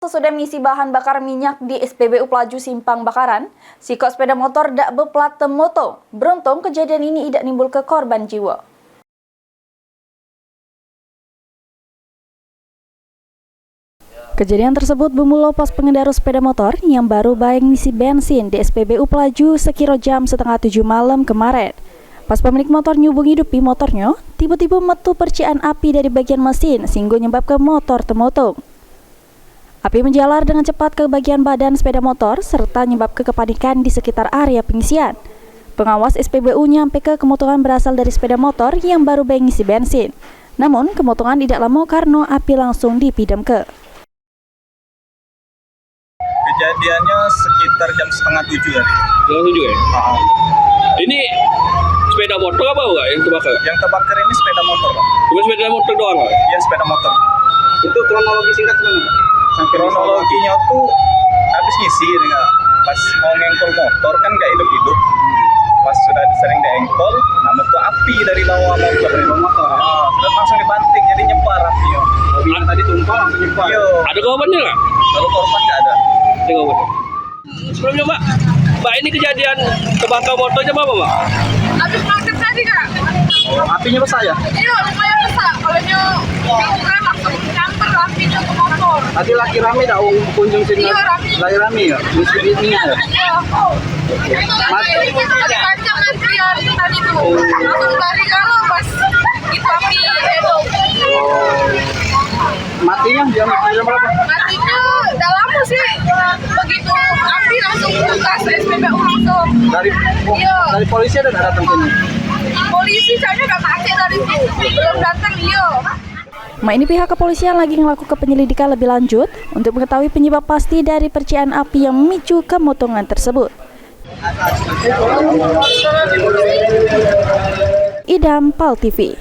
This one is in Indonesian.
Sesudah mengisi bahan bakar minyak di SPBU Pelaju Simpang Bakaran, si kok sepeda motor dak berplat moto. Beruntung kejadian ini tidak nimbul ke korban jiwa. Kejadian tersebut bermula pas pengendara sepeda motor yang baru baik ngisi bensin di SPBU Pelaju sekira jam setengah 7 malam kemarin. Pas pemilik motor nyubung hidupi motornya, tiba-tiba metu percikan api dari bagian mesin sehingga menyebabkan motor termotung. Api menjalar dengan cepat ke bagian badan sepeda motor serta menyebabkan kepanikan di sekitar area pengisian. Pengawas SPBU nyampe ke kemotongan berasal dari sepeda motor yang baru mengisi bensin. Namun kemotongan tidak lama karena api langsung dipidam ke. Kejadiannya sekitar jam setengah 7 hari. Setengah 7 ya? Ini sepeda motor apa enggak yang terbakar? Yang terbakar ini sepeda motor, Pak. Cuma sepeda motor doang, Pak? Iya, sepeda motor. Itu kronologi singkat gimana, Pak? Kronologinya tuh habis ngisi nih, pas mau ngengkol motor kan nggak hidup-hidup. Pas sudah sering diengkol, namun tuh api dari bawah motor. Sudah langsung dibanting, jadi nyebar apinya. Mobilnya tadi tumpah langsung nyebar. Iya. Ada korbannya nggak? Kalau korban nggak ada. Ada korbannya. Sebelumnya, Mbak, ini kejadian terbakar motor jam apa, Mbak? Habis market tadi, Kak. Oh, apinya besar ya? Iya, lumayan besar. Kalau kan langsung nyamper apinya ke motor. Tadi lagi rame dah kunjung sini. Iya, rame. Lagi rame ya, misi minyak ya. Iya. Ada panjang antrian tadi tuh. Langsung lari kalau pas itu api heboh. Matinya jam berapa? Matinya udah lama sih. Begitu api langsung buka SPBU langsung. Dari polisi ada nggak datang sini? Polisi kayaknya udah mati dari situ. Belum datang, iya. Ini pihak kepolisian lagi melakukan penyelidikan lebih lanjut untuk mengetahui penyebab pasti dari percikan api yang memicu kemotongan tersebut. Idam, PAL TV.